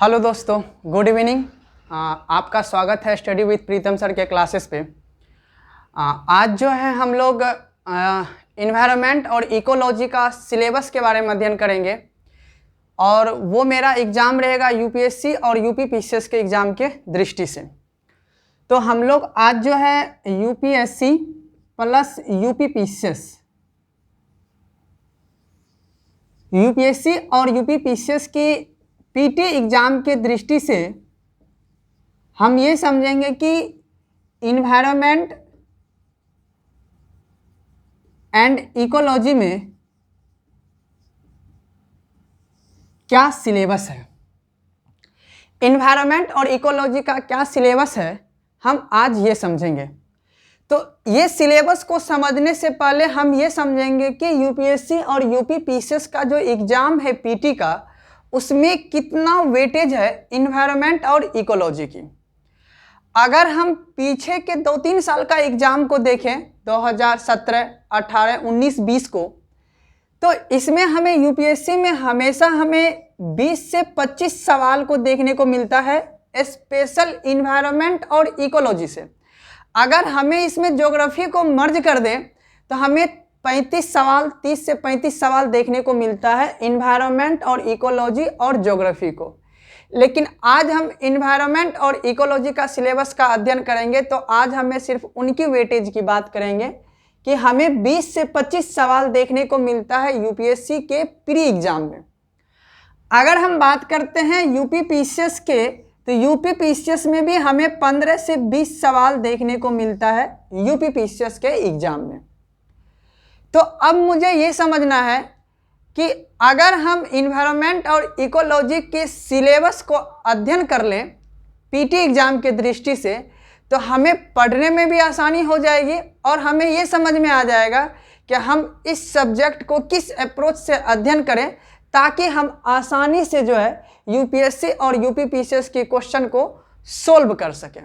Hello दोस्तों, good evening. आपका स्वागत है स्टडी विद प्रीतम सर के क्लासेस पे। आज जो है हम लोग इन्वायरमेंट और इकोलॉजी का सिलेबस के बारे में अध्ययन करेंगे और वो मेरा एग्ज़ाम रहेगा यूपीएससी और यूपी पीसीएस के एग्ज़ाम के दृष्टि से। तो हम लोग आज जो है यूपीएससी प्लस यूपी यूपीएससी और यूपी पीसीएस की पीटी एग्ज़ाम के दृष्टि से हम ये समझेंगे कि इन्वायरमेंट एंड इकोलॉजी में क्या सिलेबस है। इन्वायरमेंट और इकोलॉजी का क्या सिलेबस है हम आज ये समझेंगे। तो ये सिलेबस को समझने से पहले हम ये समझेंगे कि यूपीएससी और यूपी पीसीएस का जो एग्ज़ाम है पीटी का, उसमें कितना वेटेज है इन्वायरमेंट और इकोलॉजी की। अगर हम पीछे के 2-3 साल का एग्ज़ाम को देखें 2017, 18, 19, 20 को, तो इसमें हमें यूपीएससी में हमेशा हमें 20 से 25 सवाल को देखने को मिलता है स्पेशल इन्वायरमेंट और इकोलॉजी से। अगर हमें इसमें ज्योग्राफी को मर्ज कर दें तो हमें 35 सवाल 30 से 35 सवाल देखने को मिलता है इन्वायरमेंट और इकोलॉजी और ज्योग्राफी को। लेकिन आज हम इन्वायरमेंट और इकोलॉजी का सिलेबस का अध्ययन करेंगे, तो आज हमें सिर्फ उनकी वेटेज की बात करेंगे कि हमें 20 से 25 सवाल देखने को मिलता है यूपीएससी के प्री एग्जाम में। अगर हम बात करते हैं यूपी पीसीएस के, तो यूपी पीसीएस में भी हमें 15 से 20 सवाल देखने को मिलता है यूपी पीसीएस के एग्जाम में। तो अब मुझे ये समझना है कि अगर हम इन्वायरमेंट और इकोलॉजी के सिलेबस को अध्ययन कर लें पीटी एग्ज़ाम के दृष्टि से, तो हमें पढ़ने में भी आसानी हो जाएगी और हमें ये समझ में आ जाएगा कि हम इस सब्जेक्ट को किस अप्रोच से अध्ययन करें ताकि हम आसानी से जो है यूपीएससी और यूपी पीसीएस के क्वेश्चन को सोल्व कर सकें।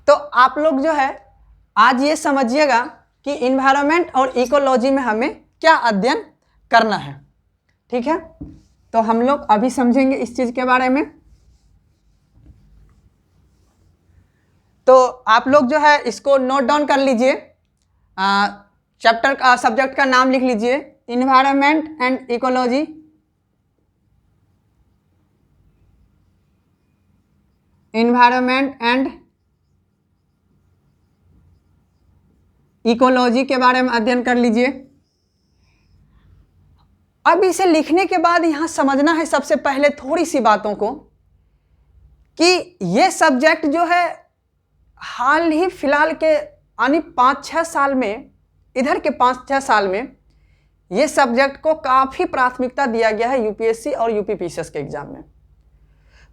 तो आप लोग जो है आज ये समझिएगा कि इन्वायरमेंट और इकोलॉजी में हमें क्या अध्ययन करना है। ठीक है, तो हम लोग अभी समझेंगे इस चीज़ के बारे में। तो आप लोग जो है इसको नोट डाउन कर लीजिए। चैप्टर का सब्जेक्ट का नाम लिख लीजिए, environment and ecology. Environment and ecology के बारे में अध्ययन कर लीजिए। अब इसे लिखने के बाद यहां समझना है सबसे पहले थोड़ी सी बातों को कि ये सब्जेक्ट जो है हाल ही फिलहाल के यानी 5-6 साल में, इधर के 5-6 साल में ये सब्जेक्ट को काफ़ी प्राथमिकता दिया गया है यूपीएससी और यूपी पीसीएस के एग्जाम में।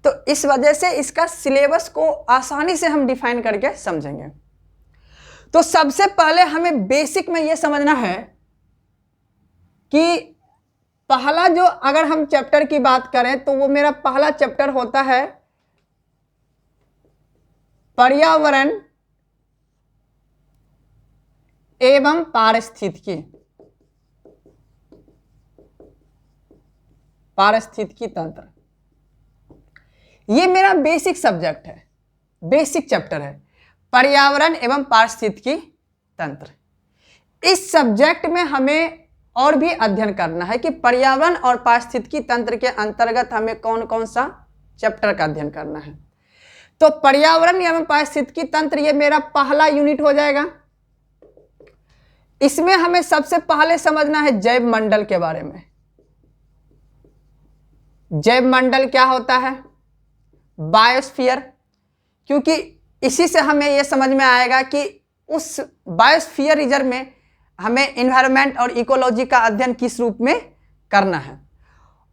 तो इस वजह से इसका सिलेबस को आसानी से हम डिफाइन करके समझेंगे। तो सबसे पहले हमें बेसिक में यह समझना है कि पहला जो, अगर हम चैप्टर की बात करें तो वो मेरा पहला चैप्टर होता है पर्यावरण एवं पारिस्थितिकी तंत्र। ये मेरा बेसिक सब्जेक्ट है, बेसिक चैप्टर है पर्यावरण एवं पारिस्थितिकी तंत्र। इस सब्जेक्ट में हमें और भी अध्ययन करना है कि पर्यावरण और पारिस्थितिकी तंत्र के अंतर्गत हमें कौन कौन सा चैप्टर का अध्ययन करना है। तो पर्यावरण एवं पारिस्थितिकी तंत्र ये मेरा पहला यूनिट हो जाएगा। इसमें हमें सबसे पहले समझना है जैव मंडल के बारे में। जैव मंडल क्या होता है? बायोस्फीयर, क्योंकि इसी से हमें यह समझ में आएगा कि उस बायोस्फीयर रिजर्व में हमें इन्वायरमेंट और इकोलॉजी का अध्ययन किस रूप में करना है।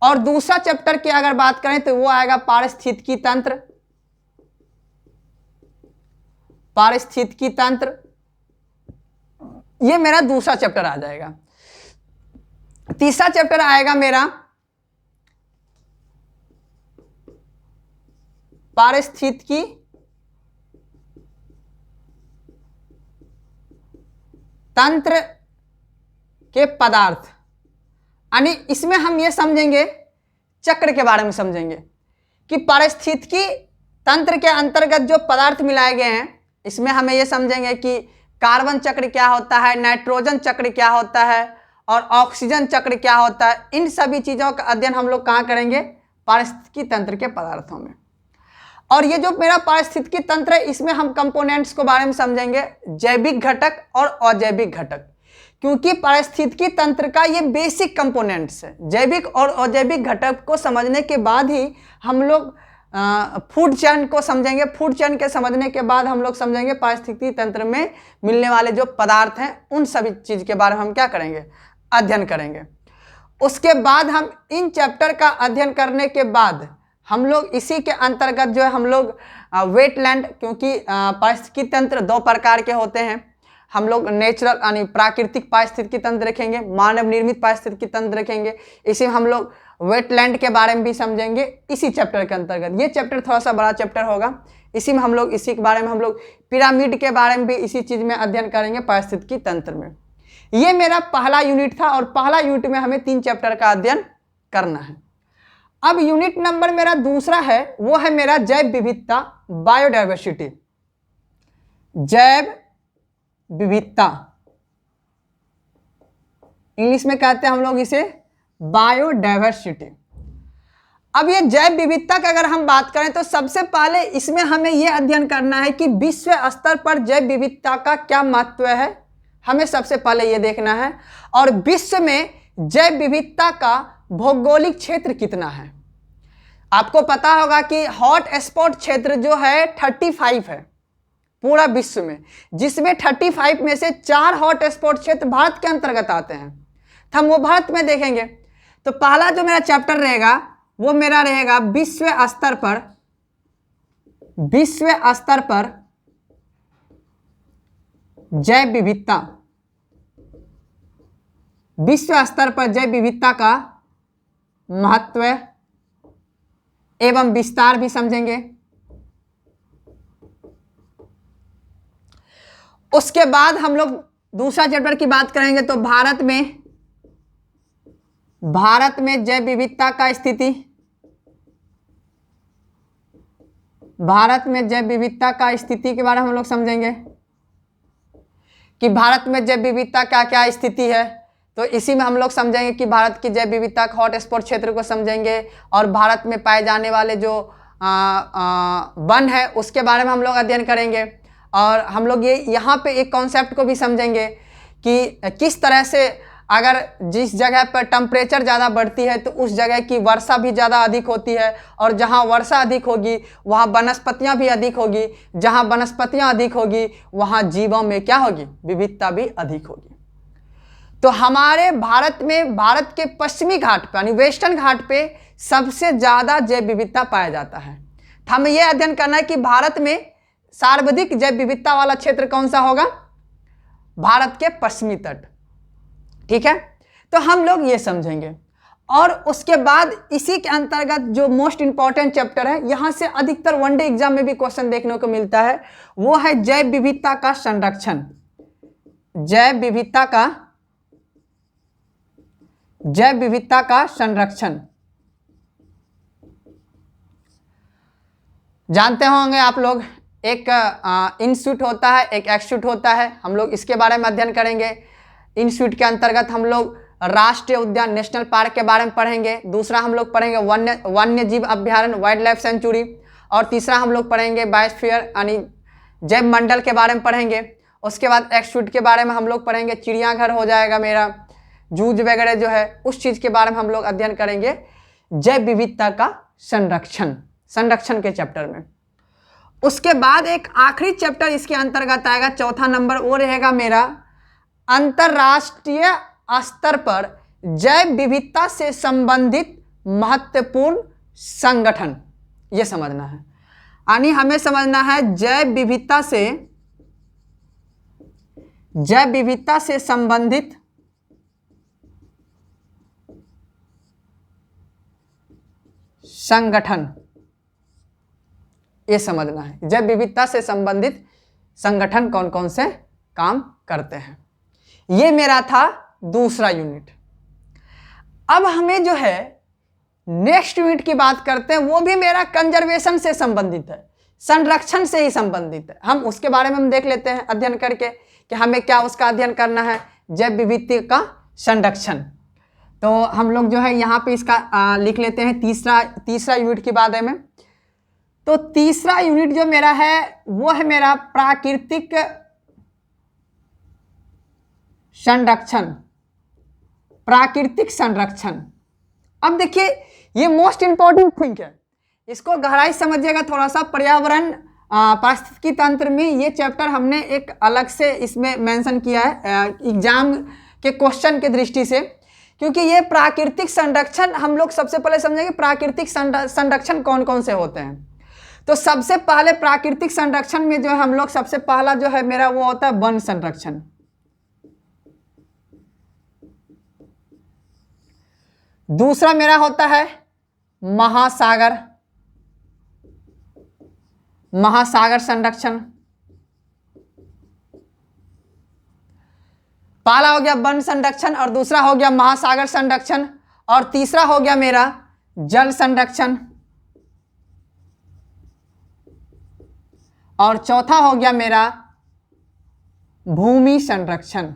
और दूसरा चैप्टर की अगर बात करें तो वो आएगा पारिस्थितिकी तंत्र। पारिस्थितिकी तंत्र ये मेरा दूसरा चैप्टर आ जाएगा। तीसरा चैप्टर आएगा मेरा पारिस्थितिकी तंत्र के पदार्थ, यानी इसमें हम ये समझेंगे चक्र के बारे में समझेंगे कि पारिस्थितिकी तंत्र के अंतर्गत जो पदार्थ मिलाए गए हैं, इसमें हमें ये समझेंगे कि कार्बन चक्र क्या होता है, नाइट्रोजन चक्र क्या होता है और ऑक्सीजन चक्र क्या होता है। इन सभी चीज़ों का अध्ययन हम लोग कहाँ करेंगे? पारिस्थितिकी तंत्र के पदार्थों में। और ये जो मेरा पारिस्थितिकी तंत्र है, इसमें हम कंपोनेंट्स को बारे में समझेंगे, जैविक घटक और अजैविक घटक, क्योंकि पारिस्थितिकी तंत्र का ये बेसिक कंपोनेंट्स है। जैविक और अजैविक घटक को समझने के बाद ही हम लोग फूड चेन को समझेंगे। फूड चेन के समझने के बाद हम लोग समझेंगे पारिस्थितिकी तंत्र में मिलने वाले जो पदार्थ हैं, उन सभी चीज़ के बारे में हम क्या करेंगे? अध्ययन करेंगे। उसके बाद हम इन चैप्टर का अध्ययन करने के बाद हम लोग इसी के अंतर्गत जो है हम लोग वेटलैंड, क्योंकि पारिस्थितिकी तंत्र दो प्रकार के होते हैं, हम लोग नेचुरल यानी प्राकृतिक पारिस्थितिकी तंत्र रखेंगे, मानव निर्मित पारिस्थितिकी तंत्र रखेंगे। इसी में हम लोग वेटलैंड के बारे में भी समझेंगे इसी चैप्टर के अंतर्गत। ये चैप्टर थोड़ा सा बड़ा चैप्टर होगा, इसी में हम लोग इसी के बारे में हम लोग पिरामिड के बारे में भी इसी चीज़ में अध्ययन करेंगे पारिस्थितिकी तंत्र में। ये मेरा पहला यूनिट था और पहला यूनिट में हमें 3 चैप्टर का अध्ययन करना है। अब यूनिट नंबर मेरा दूसरा है, वो है मेरा जैव विविधता, बायोडाइवर्सिटी। जैव विविधता, इंग्लिश में कहते हैं हम लोग इसे बायोडाइवर्सिटी। अब ये जैव विविधता का अगर हम बात करें तो सबसे पहले इसमें हमें यह अध्ययन करना है कि विश्व स्तर पर जैव विविधता का क्या महत्व है, हमें सबसे पहले ये देखना है। और विश्व में जैव विविधता का भौगोलिक क्षेत्र कितना है। आपको पता होगा कि हॉट स्पॉट क्षेत्र जो है 35 है पूरा विश्व में, जिसमें 35 में से 4 हॉट स्पॉट क्षेत्र भारत के अंतर्गत आते हैं। तो हम वो भारत में देखेंगे। तो पहला जो मेरा चैप्टर रहेगा वो मेरा रहेगा विश्व स्तर पर जैव विविधता। विश्व स्तर पर जैव विविधता का महत्व एवं विस्तार भी समझेंगे। उसके बाद हम लोग दूसरा चैप्टर की बात करेंगे तो भारत में जैव विविधता का स्थिति, भारत में जैव विविधता का स्थिति के बारे में हम लोग समझेंगे कि भारत में जैव विविधता क्या क्या स्थिति है। तो इसी में हम लोग समझेंगे कि भारत की जैव विविधता का हॉट स्पॉट क्षेत्र को समझेंगे और भारत में पाए जाने वाले जो वन है उसके बारे में हम लोग अध्ययन करेंगे। और हम लोग ये यहाँ पे एक कॉन्सेप्ट को भी समझेंगे कि किस तरह से अगर जिस जगह पर टेम्परेचर ज़्यादा बढ़ती है तो उस जगह की वर्षा भी ज़्यादा अधिक होती है, और जहाँ वर्षा अधिक होगी वहाँ वनस्पतियाँ भी अधिक होगी, जहाँ वनस्पतियाँ अधिक होगी वहाँ जीवों में क्या होगी? विविधता भी अधिक होगी। तो हमारे भारत में, भारत के पश्चिमी घाट पे यानी वेस्टर्न घाट पे सबसे ज़्यादा जैव विविधता पाया जाता है। तो हमें यह अध्ययन करना है कि भारत में सर्वाधिक जैव विविधता वाला क्षेत्र कौन सा होगा? भारत के पश्चिमी तट। ठीक है, तो हम लोग ये समझेंगे। और उसके बाद इसी के अंतर्गत जो मोस्ट इंपॉर्टेंट चैप्टर है, यहाँ से अधिकतर वनडे एग्जाम में भी क्वेश्चन देखने को मिलता है, वो है जैव विविधता का संरक्षण। जैव विविधता का संरक्षण जानते होंगे आप लोग, एक इंस्टीट्यूट होता है, एक एक्सट्यूट होता है। हम लोग इसके बारे में अध्ययन करेंगे। इंस्टीट्यूट के अंतर्गत हम लोग राष्ट्रीय उद्यान, नेशनल पार्क के बारे में पढ़ेंगे। दूसरा हम लोग पढ़ेंगे वन्य जीव अभ्यारण्य, वाइल्ड लाइफ सेंचुरी। और तीसरा हम लोग पढ़ेंगे बायोस्फीयर यानी जैव मंडल के बारे में पढ़ेंगे। उसके बाद एक्सट्यूट के बारे में हम लोग पढ़ेंगे, चिड़ियाघर हो जाएगा मेरा, जूज वगैरह जो है उस चीज़ के बारे में हम लोग अध्ययन करेंगे जैव विविधता का संरक्षण के चैप्टर में। उसके बाद एक आखिरी चैप्टर इसके अंतर्गत आएगा, चौथा नंबर, वो रहेगा मेरा अंतरराष्ट्रीय स्तर पर जैव विविधता से संबंधित महत्वपूर्ण संगठन। ये समझना है, यानी हमें समझना है जैव विविधता से संबंधित संगठन। ये समझना है जैव विविधता से संबंधित संगठन कौन कौन से काम करते हैं। ये मेरा था दूसरा यूनिट। अब हमें जो है नेक्स्ट यूनिट की बात करते हैं, वो भी मेरा कंजर्वेशन से संबंधित है, संरक्षण से ही संबंधित है। हम उसके बारे में हम देख लेते हैं अध्ययन करके कि हमें क्या उसका अध्ययन करना है, जैव विविधता का संरक्षण। तो हम लोग जो है यहाँ पे इसका लिख लेते हैं तीसरा यूनिट के बारे में। तो तीसरा यूनिट जो मेरा है वो है मेरा प्राकृतिक संरक्षण। प्राकृतिक संरक्षण, अब देखिए ये मोस्ट इंपॉर्टेंट थिंग है, इसको गहराई समझिएगा थोड़ा सा। पर्यावरण पारिस्थितिकी तंत्र में ये चैप्टर हमने एक अलग से इसमें मेंशन किया है एग्जाम के क्वेश्चन के दृष्टि से, क्योंकि ये प्राकृतिक संरक्षण हम लोग सबसे पहले समझेंगे प्राकृतिक संरक्षण कौन कौन से होते हैं। तो सबसे पहले प्राकृतिक संरक्षण में जो है हम लोग सबसे पहला जो है मेरा वो होता है वन संरक्षण। दूसरा मेरा होता है महासागर संरक्षण। पहला हो गया वन संरक्षण और दूसरा हो गया महासागर संरक्षण और तीसरा हो गया मेरा जल संरक्षण और चौथा हो गया मेरा भूमि संरक्षण।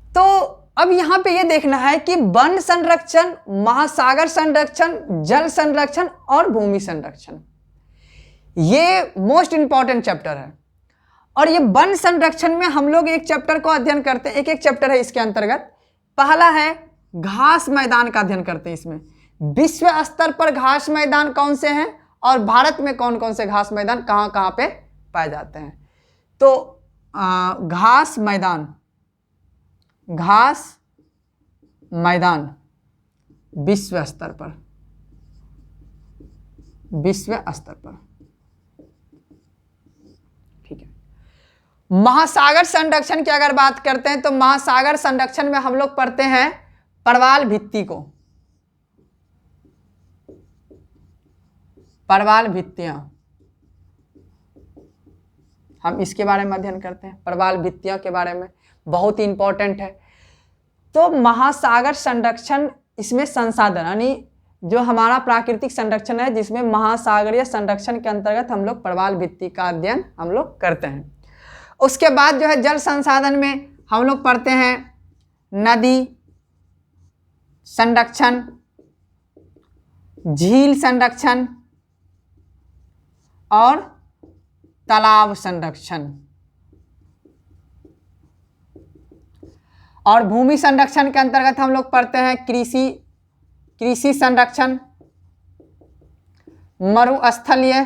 तो अब यहां पे ये देखना है कि वन संरक्षण, महासागर संरक्षण, जल संरक्षण और भूमि संरक्षण ये मोस्ट इंपॉर्टेंट चैप्टर है। और ये वन संरक्षण में हम लोग एक चैप्टर को अध्ययन करते हैं, एक चैप्टर है इसके अंतर्गत। पहला है घास मैदान का अध्ययन करते हैं। इसमें विश्व स्तर पर घास मैदान कौन से हैं और भारत में कौन कौन से घास मैदान कहां कहां पे पाए जाते हैं। तो घास मैदान विश्व स्तर पर, ठीक है। महासागर संरक्षण की अगर बात करते हैं तो महासागर संरक्षण में हम लोग पढ़ते हैं परवाल भित्ति को, परवाल भित्तियां, हम इसके बारे में अध्ययन करते हैं। परवाल भित्तियों के बारे में बहुत ही इंपॉर्टेंट है। तो महासागर संरक्षण इसमें संसाधन यानी जो हमारा प्राकृतिक संरक्षण है जिसमें महासागरीय संरक्षण के अंतर्गत हम लोग परवाल भित्ति का अध्ययन हम लोग करते हैं। उसके बाद जो है जल संसाधन में हम लोग पढ़ते हैं नदी संरक्षण, झील संरक्षण और तालाब संरक्षण। और भूमि संरक्षण के अंतर्गत हम लोग पढ़ते हैं कृषि संरक्षण, मरुस्थलीय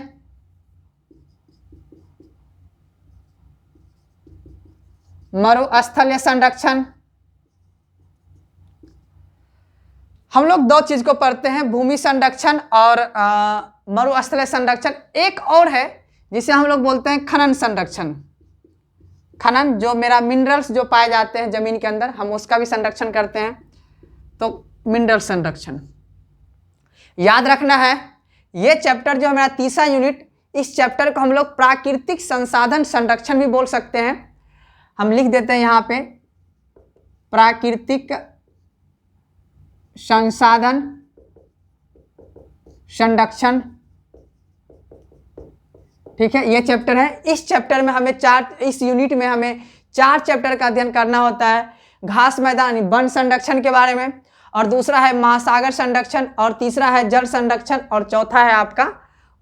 संरक्षण। हम लोग दो चीज को पढ़ते हैं, भूमि संरक्षण और मरुस्थलीय संरक्षण। एक और है जिसे हम लोग बोलते हैं खनन संरक्षण। खनन जो मेरा मिनरल्स जो पाए जाते हैं जमीन के अंदर, हम उसका भी संरक्षण करते हैं। तो मिनरल संरक्षण याद रखना है। ये चैप्टर जो मेरा तीसरा यूनिट, इस चैप्टर को हम लोग प्राकृतिक संसाधन संरक्षण भी बोल सकते हैं। हम लिख देते हैं यहाँ पे प्राकृतिक संसाधन संरक्षण, ठीक है। ये चैप्टर है। इस चैप्टर में हमें इस यूनिट में हमें 4 चैप्टर का अध्ययन करना होता है। घास मैदान वन संरक्षण के बारे में, और दूसरा है महासागर संरक्षण, और तीसरा है जल संरक्षण, और चौथा है आपका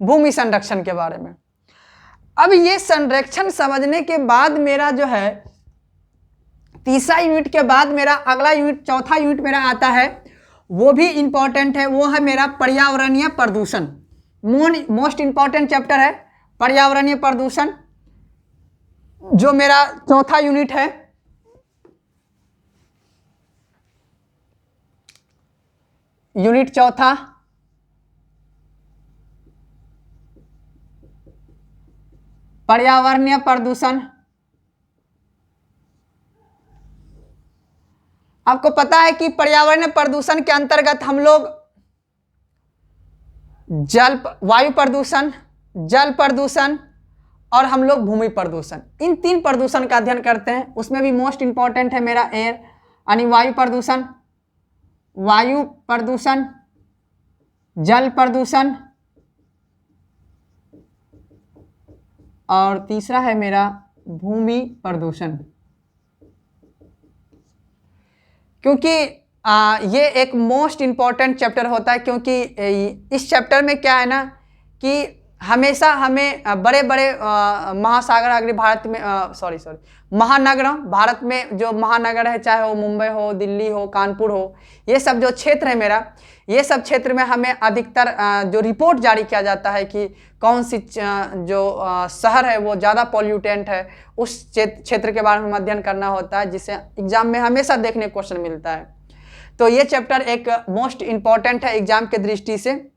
भूमि संरक्षण के बारे में। अब ये संरक्षण समझने के बाद मेरा जो है तीसरा यूनिट के बाद मेरा अगला यूनिट, चौथा यूनिट मेरा आता है, वो भी इंपॉर्टेंट है। वो है मेरा पर्यावरणीय प्रदूषण। मोस्ट इंपॉर्टेंट चैप्टर है पर्यावरणीय प्रदूषण, जो मेरा चौथा यूनिट है। यूनिट चौथा पर्यावरणीय प्रदूषण। आपको पता है कि पर्यावरणीय प्रदूषण के अंतर्गत हम लोग वायु प्रदूषण, जल प्रदूषण और हम लोग भूमि प्रदूषण, इन 3 प्रदूषण का अध्ययन करते हैं। उसमें भी मोस्ट इंपॉर्टेंट है मेरा एयर, यानी वायु प्रदूषण, वायु प्रदूषण, जल प्रदूषण, और तीसरा है मेरा भूमि प्रदूषण। क्योंकि ये एक मोस्ट इम्पॉर्टेंट चैप्टर होता है, क्योंकि इस चैप्टर में क्या है ना कि हमेशा हमें बड़े बड़े महासागर अग्र भारत में महानगरों, भारत में जो महानगर है, चाहे वो मुंबई हो, दिल्ली हो, कानपुर हो, ये सब जो क्षेत्र है मेरा, ये सब क्षेत्र में हमें अधिकतर जो रिपोर्ट जारी किया जाता है कि कौन सी जो शहर है वो ज़्यादा पॉल्यूटेंट है, उस क्षेत्र के बारे में अध्ययन करना होता है, जिससे एग्जाम में हमेशा देखने को क्वेश्चन मिलता है। तो ये चैप्टर एक मोस्ट इम्पॉर्टेंट है एग्जाम के दृष्टि से।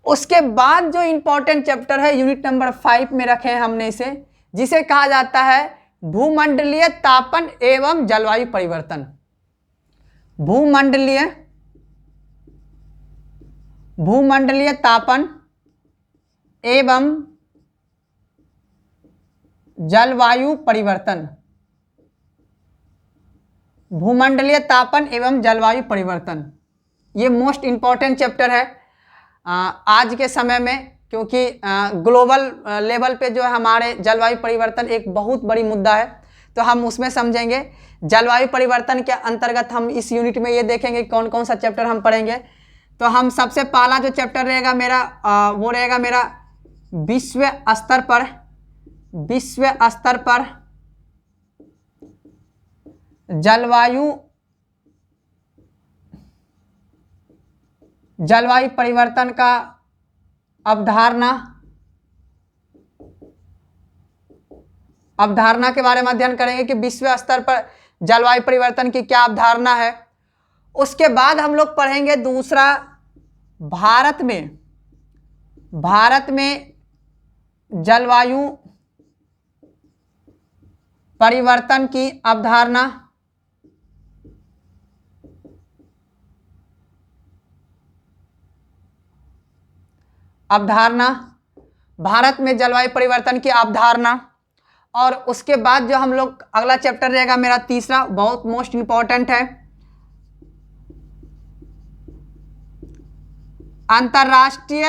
उसके बाद जो इम्पोर्टेंट चैप्टर है यूनिट नंबर 5 में रखे हैं हमने इसे, जिसे कहा जाता है भूमंडलीय तापन एवं जलवायु परिवर्तन। भूमंडलीय तापन एवं जलवायु परिवर्तन। भूमंडलीय तापन एवं जलवायु परिवर्तन, ये मोस्ट इम्पॉर्टेंट चैप्टर है आज के समय में, क्योंकि ग्लोबल लेवल पे जो है हमारे जलवायु परिवर्तन एक बहुत बड़ी मुद्दा है। तो हम उसमें समझेंगे जलवायु परिवर्तन के अंतर्गत हम इस यूनिट में ये देखेंगे कौन कौन सा चैप्टर हम पढ़ेंगे। तो हम सबसे पहला जो चैप्टर रहेगा मेरा वो रहेगा मेरा विश्व स्तर पर जलवायु परिवर्तन का अवधारणा के बारे में अध्ययन करेंगे कि विश्व स्तर पर जलवायु परिवर्तन की क्या अवधारणा है। उसके बाद हम लोग पढ़ेंगे दूसरा भारत में जलवायु परिवर्तन की अवधारणा। भारत में जलवायु परिवर्तन की अवधारणा। और उसके बाद जो हम लोग अगला चैप्टर रहेगा मेरा तीसरा, बहुत मोस्ट इंपॉर्टेंट है, अंतर्राष्ट्रीय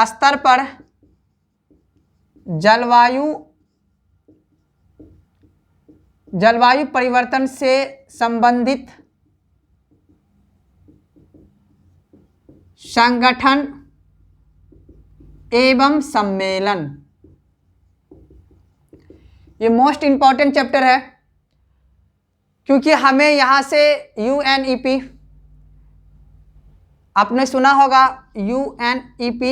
स्तर पर जलवायु परिवर्तन से संबंधित संगठन एवं सम्मेलन। ये मोस्ट इंपॉर्टेंट चैप्टर है, क्योंकि हमें यहाँ से UNEP, आपने सुना होगा UNEP,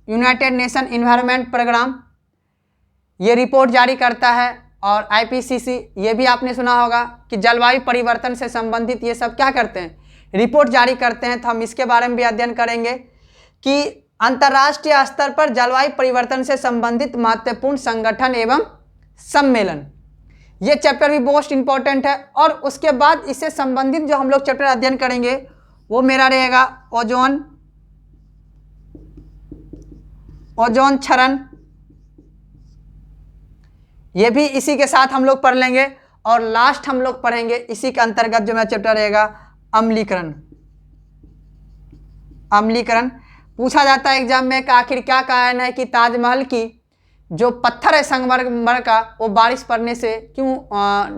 united nation environment programme, ये रिपोर्ट जारी करता है। और IPCC, ये भी आपने सुना होगा कि जलवायु परिवर्तन से संबंधित ये सब क्या करते हैं, रिपोर्ट जारी करते हैं। तो हम इसके बारे में भी अध्ययन करेंगे कि अंतर्राष्ट्रीय स्तर पर जलवायु परिवर्तन से संबंधित महत्वपूर्ण संगठन एवं सम्मेलन, ये चैप्टर भी मोस्ट इंपॉर्टेंट है। और उसके बाद इससे संबंधित जो हम लोग चैप्टर अध्ययन करेंगे वो मेरा रहेगा ओजोन क्षरण, ये भी इसी के साथ हम लोग पढ़ लेंगे। और लास्ट हम लोग पढ़ेंगे इसी के अंतर्गत जो मेरा चैप्टर रहेगा अम्लीकरण। पूछा जाता है एग्जाम में कि आखिर क्या कारण है कि ताजमहल की जो पत्थर है संगमरमर का, वो बारिश पड़ने से क्यों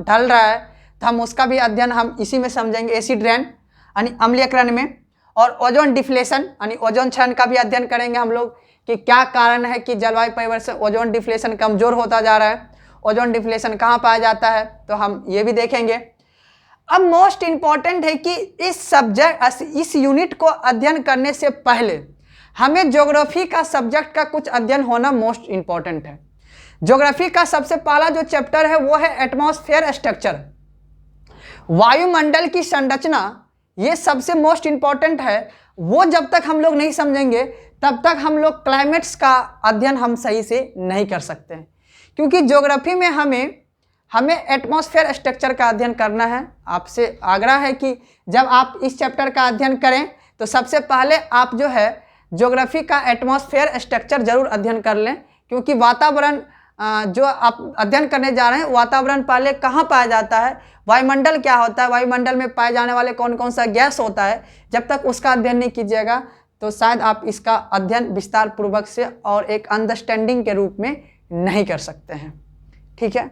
ढल रहा है। तो हम उसका भी अध्ययन हम इसी में समझेंगे, एसिड रेन यानी अम्लीकरण में। और ओजोन डिफ्लेशन यानी ओजोन क्षरण का भी अध्ययन करेंगे हम लोग कि क्या कारण है कि जलवायु परिवर्तन से ओजोन डिफ्लेशन कमजोर होता जा रहा है, ओजोन डिफ्लेशन कहाँ पाया जाता है, तो हम ये भी देखेंगे। अब मोस्ट इंपॉर्टेंट है कि इस यूनिट को अध्ययन करने से पहले हमें ज्योग्राफी का सब्जेक्ट का कुछ अध्ययन होना मोस्ट इंपॉर्टेंट है। ज्योग्राफी का सबसे पहला जो चैप्टर है वो है एटमॉस्फेयर स्ट्रक्चर, वायुमंडल की संरचना। ये सबसे मोस्ट इंपॉर्टेंट है। वो जब तक हम लोग नहीं समझेंगे तब तक हम लोग क्लाइमेट्स का अध्ययन हम सही से नहीं कर सकते हैं, क्योंकि ज्योग्राफी में हमें एटमॉस्फेयर स्ट्रक्चर का अध्ययन करना है। आपसे आग्रह है कि जब आप इस चैप्टर का अध्ययन करें तो सबसे पहले आप जो है ज्योग्राफी का एटमॉस्फेयर स्ट्रक्चर जरूर अध्ययन कर लें, क्योंकि वातावरण जो आप अध्ययन करने जा रहे हैं, वातावरण पहले कहाँ पाया जाता है, वायुमंडल क्या होता है, वायुमंडल में पाए जाने वाले कौन कौन सा गैस होता है, जब तक उसका अध्ययन नहीं कीजिएगा तो शायद आप इसका अध्ययन विस्तार पूर्वक से और एक अंडरस्टैंडिंग के रूप में नहीं कर सकते हैं। ठीक है,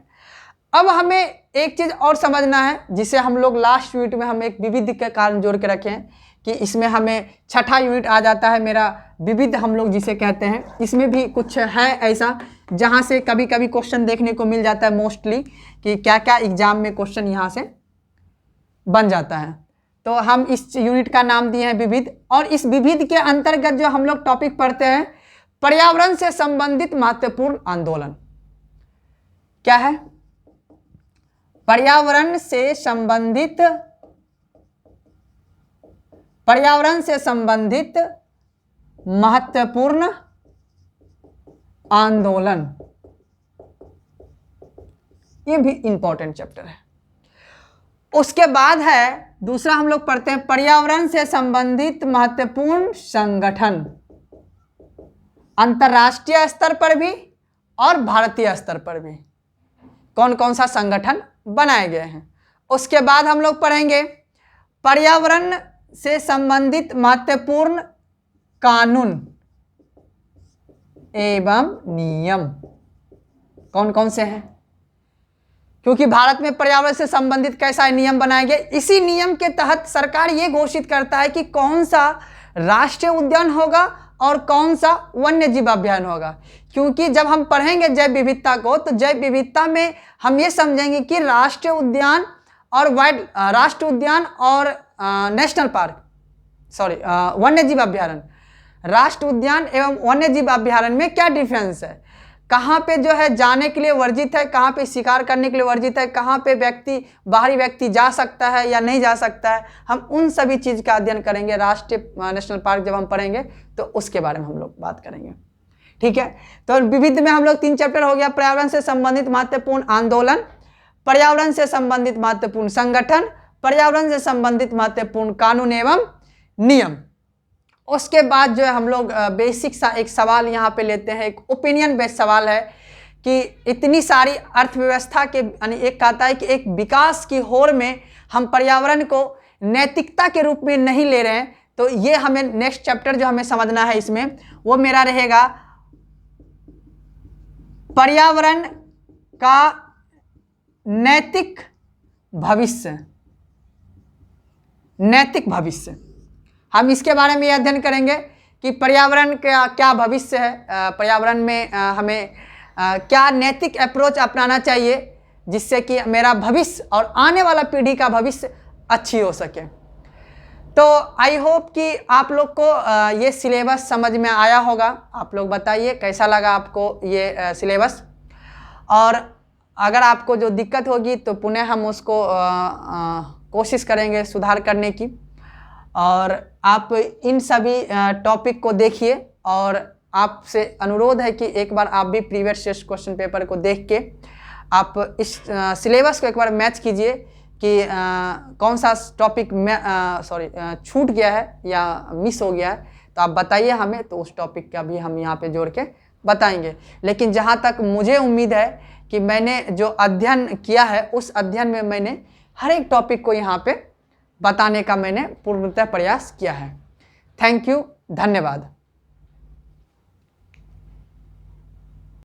अब हमें एक चीज़ और समझना है जिसे हम लोग लास्ट यूनिट में हम एक विविध के कारण जोड़ के रखे हैं कि इसमें हमें छठा यूनिट आ जाता है मेरा विविध, हम लोग जिसे कहते हैं। इसमें भी कुछ है ऐसा जहाँ से कभी कभी क्वेश्चन देखने को मिल जाता है मोस्टली कि क्या क्या एग्जाम में क्वेश्चन यहाँ से बन जाता है। तो हम इस यूनिट का नाम दिए हैं विविध, और इस विविध के अंतर्गत जो हम लोग टॉपिक पढ़ते हैं पर्यावरण से संबंधित महत्वपूर्ण आंदोलन। क्या है? पर्यावरण से संबंधित महत्वपूर्ण आंदोलन, ये भी इंपॉर्टेंट चैप्टर है। उसके बाद है दूसरा हम लोग पढ़ते हैं पर्यावरण से संबंधित महत्वपूर्ण संगठन, अंतर्राष्ट्रीय स्तर पर भी और भारतीय स्तर पर भी कौन कौन सा संगठन बनाए गए हैं। उसके बाद हम लोग पढ़ेंगे पर्यावरण से संबंधित महत्वपूर्ण कानून एवं नियम कौन कौन से हैं, क्योंकि भारत में पर्यावरण से संबंधित कैसा नियम बनाए गए। इसी नियम के तहत सरकार ये घोषित करता है कि कौन सा राष्ट्रीय उद्यान होगा और कौन सा वन्य जीव अभ्यारण्य होगा। क्योंकि जब हम पढ़ेंगे जैव विविधता को तो जैव विविधता में हम ये समझेंगे कि राष्ट्रीय उद्यान और नेशनल पार्क वन्य जीव अभ्यारण्य, राष्ट्रीय उद्यान एवं वन्य जीव अभ्यारण्य में क्या डिफरेंस है, कहाँ पे जो है जाने के लिए वर्जित है, कहाँ पे शिकार करने के लिए वर्जित है, कहाँ पे बाहरी व्यक्ति जा सकता है या नहीं जा सकता है। हम उन सभी चीज़ का अध्ययन करेंगे। राष्ट्रीय नेशनल पार्क जब हम पढ़ेंगे तो उसके बारे में हम लोग बात करेंगे। ठीक है, तो विविध में हम लोग 3 चैप्टर हो गया, पर्यावरण से संबंधित महत्वपूर्ण आंदोलन, पर्यावरण से संबंधित महत्वपूर्ण संगठन, पर्यावरण से संबंधित महत्वपूर्ण कानून एवं नियम। उसके बाद जो है हम लोग बेसिक सा एक सवाल यहाँ पे लेते हैं, एक ओपिनियन बेस्ड सवाल है कि इतनी सारी अर्थव्यवस्था के यानी एक कहता है कि एक विकास की होड़ में हम पर्यावरण को नैतिकता के रूप में नहीं ले रहे हैं। तो ये हमें नेक्स्ट चैप्टर जो हमें समझना है इसमें वो मेरा रहेगा पर्यावरण का नैतिक भविष्य। नैतिक भविष्य हम इसके बारे में अध्ययन करेंगे कि पर्यावरण का क्या भविष्य है, पर्यावरण में हमें क्या नैतिक अप्रोच अपनाना चाहिए जिससे कि मेरा भविष्य और आने वाला पीढ़ी का भविष्य अच्छी हो सके। तो आई होप कि आप लोग को ये सिलेबस समझ में आया होगा। आप लोग बताइए कैसा लगा आपको ये सिलेबस, और अगर आपको जो दिक्कत होगी तो पुनः हम उसको कोशिश करेंगे सुधार करने की। और आप इन सभी टॉपिक को देखिए, और आपसे अनुरोध है कि एक बार आप भी प्रीवियस क्वेश्चन पेपर को देख के आप इस सिलेबस को एक बार मैच कीजिए कि कौन सा टॉपिक में छूट गया है या मिस हो गया है, तो आप बताइए हमें, तो उस टॉपिक का भी हम यहाँ पे जोड़ के बताएंगे। लेकिन जहाँ तक मुझे उम्मीद है कि मैंने जो अध्ययन किया है उस अध्ययन में मैंने हर एक टॉपिक को यहाँ पे बताने का मैंने पूर्णतः प्रयास किया है। थैंक यू, धन्यवाद।